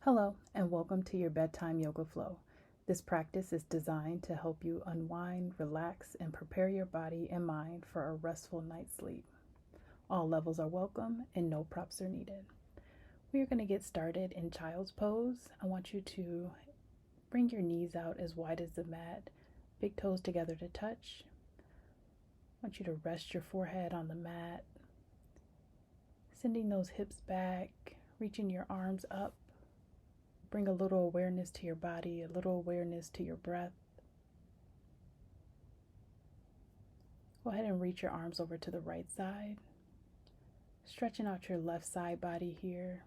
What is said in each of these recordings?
Hello, and welcome to your Bedtime Yoga Flow. This practice is designed to help you unwind, relax, and prepare your body and mind for a restful night's sleep. All levels are welcome and no props are needed. We are going to get started in child's pose. I want you to bring your knees out as wide as the mat, big toes together to touch. I want you to rest your forehead on the mat, sending those hips back, reaching your arms up. Bring a little awareness to your body, a little awareness to your breath. Go ahead and reach your arms over to the right side, stretching out your left side body here.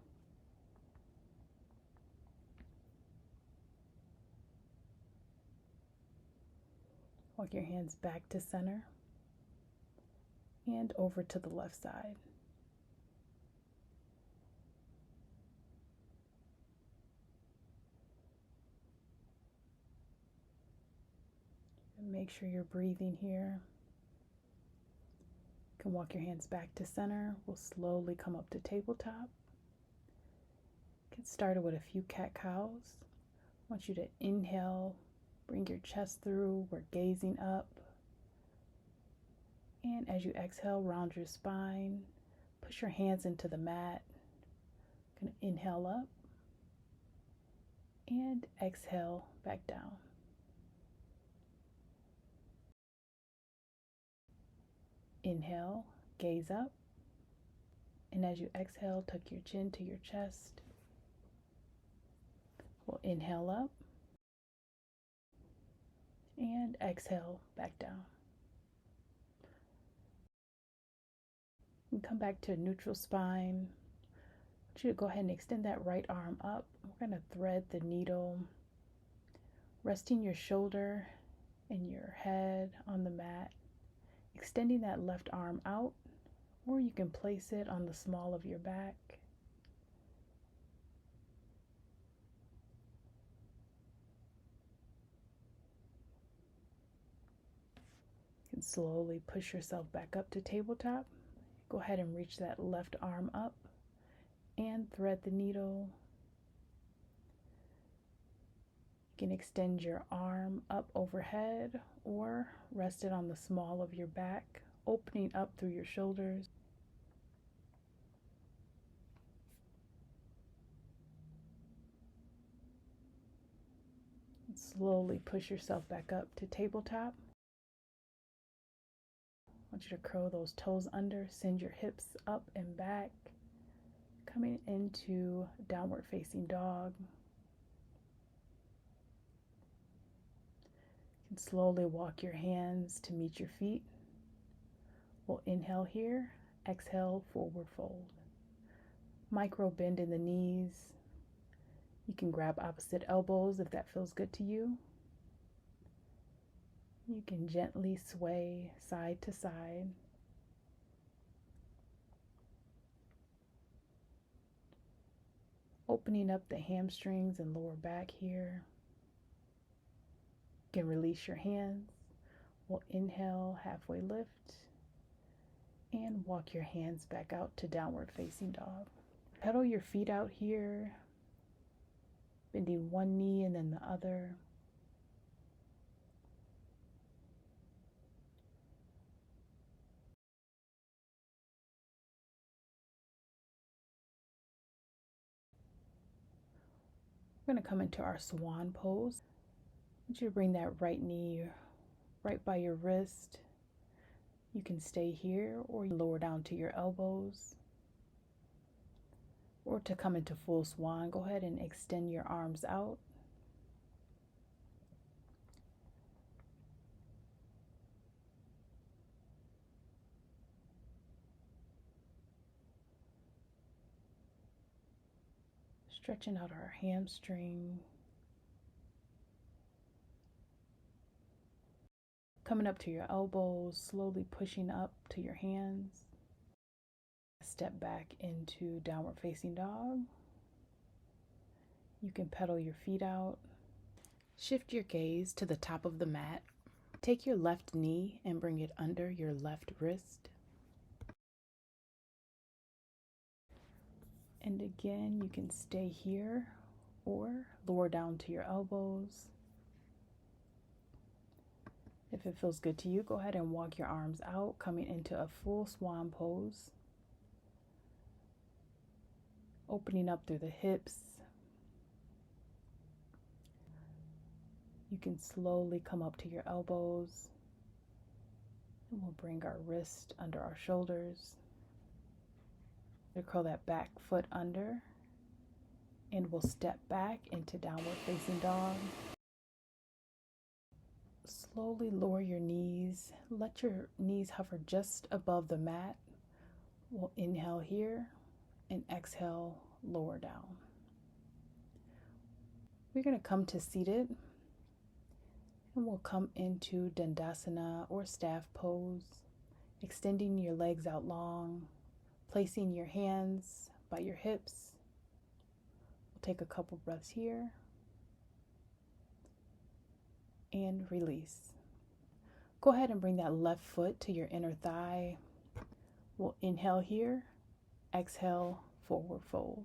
Walk your hands back to center and over to the left side. And make sure you're breathing here. You can walk your hands back to center. We'll slowly come up to tabletop. Get started with a few cat-cows. I want you to inhale, bring your chest through. We're gazing up. And as you exhale, round your spine. Push your hands into the mat. Gonna inhale up and exhale back down. Inhale, gaze up. And as you exhale, tuck your chin to your chest. We'll inhale up and exhale back down. And come back to a neutral spine. I want you to go ahead and extend that right arm up. We're going to thread the needle, resting your shoulder and your head on the mat, extending that left arm out, or you can place it on the small of your back. You can slowly push yourself back up to tabletop. Go ahead and reach that left arm up and thread the needle. You can extend your arm up overhead or rest it on the small of your back, opening up through your shoulders. And slowly push yourself back up to tabletop. I want you to curl those toes under, send your hips up and back, coming into downward facing dog. You can slowly walk your hands to meet your feet. We'll inhale here, exhale, forward fold. Micro bend in the knees. You can grab opposite elbows if that feels good to you. You can gently sway side to side. Opening up the hamstrings and lower back here. You can release your hands. We'll inhale, halfway lift, and walk your hands back out to downward facing dog. Pedal your feet out here, bending one knee and then the other. We're going to come into our swan pose. I want you to bring that right knee right by your wrist. You can stay here or lower down to your elbows. Or to come into full swan, go ahead and extend your arms out. Stretching out our hamstring. Coming up to your elbows, slowly pushing up to your hands. Step back into downward facing dog. You can pedal your feet out. Shift your gaze to the top of the mat. Take your left knee and bring it under your left wrist. And again, you can stay here or lower down to your elbows. If it feels good to you, go ahead and walk your arms out, coming into a full swan pose. Opening up through the hips. You can slowly come up to your elbows. And we'll bring our wrist under our shoulders. We'll curl that back foot under. And we'll step back into downward facing dog. Slowly lower your knees. Let your knees hover just above the mat. We'll inhale here and exhale, lower down. We're going to come to seated, and we'll come into Dandasana or staff pose, extending your legs out long, placing your hands by your hips. We'll take a couple breaths here and release. Go ahead and bring that left foot to your inner thigh. We'll inhale here, exhale, forward fold.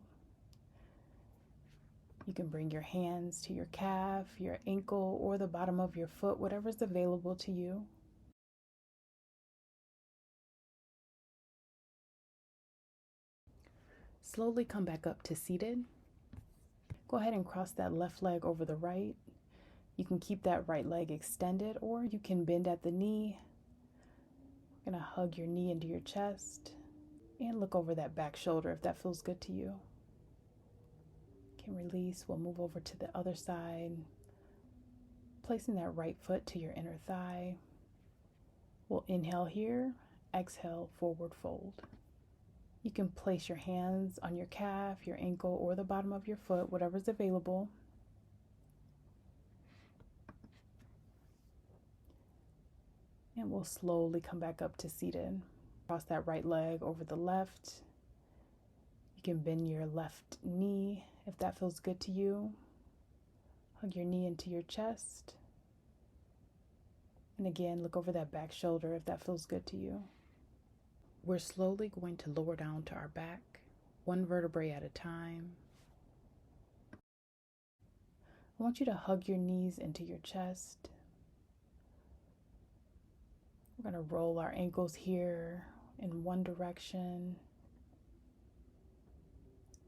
You can bring your hands to your calf, your ankle, or the bottom of your foot, whatever's available to you. Slowly come back up to seated. Go ahead and cross that left leg over the right. You can keep that right leg extended, or you can bend at the knee. You're going to hug your knee into your chest and look over that back shoulder if that feels good to you. Can release. We'll move over to the other side, placing that right foot to your inner thigh. We'll inhale here, exhale, forward fold. You can place your hands on your calf, your ankle, or the bottom of your foot, whatever's available. And we'll slowly come back up to seated. Cross that right leg over the left. You can bend your left knee if that feels good to you. Hug your knee into your chest. And again, look over that back shoulder if that feels good to you. We're slowly going to lower down to our back, one vertebrae at a time. I want you to hug your knees into your chest. We're going to roll our ankles here in one direction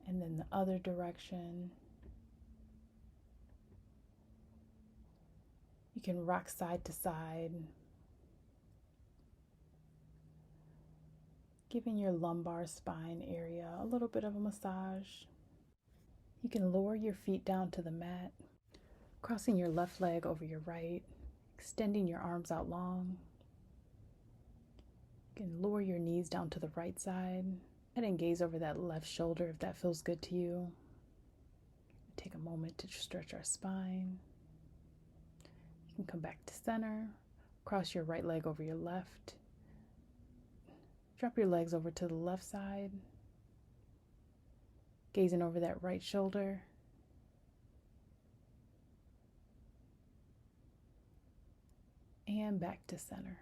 and then the other direction. You can rock side to side, giving your lumbar spine area a little bit of a massage. You can lower your feet down to the mat, crossing your left leg over your right, extending your arms out long. You can lower your knees down to the right side and gaze over that left shoulder if that feels good to you. Take a moment to stretch our spine. You can come back to center, cross your right leg over your left. Drop your legs over to the left side, gazing over that right shoulder. And back to center.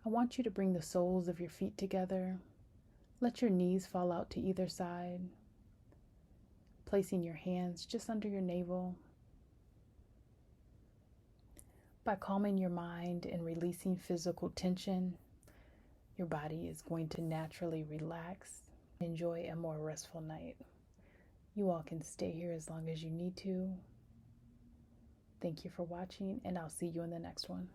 I want you to bring the soles of your feet together. Let your knees fall out to either side, placing your hands just under your navel. By calming your mind and releasing physical tension, your body is going to naturally relax. Enjoy a more restful night. You all can stay here as long as you need to. Thank you for watching, and I'll see you in the next one.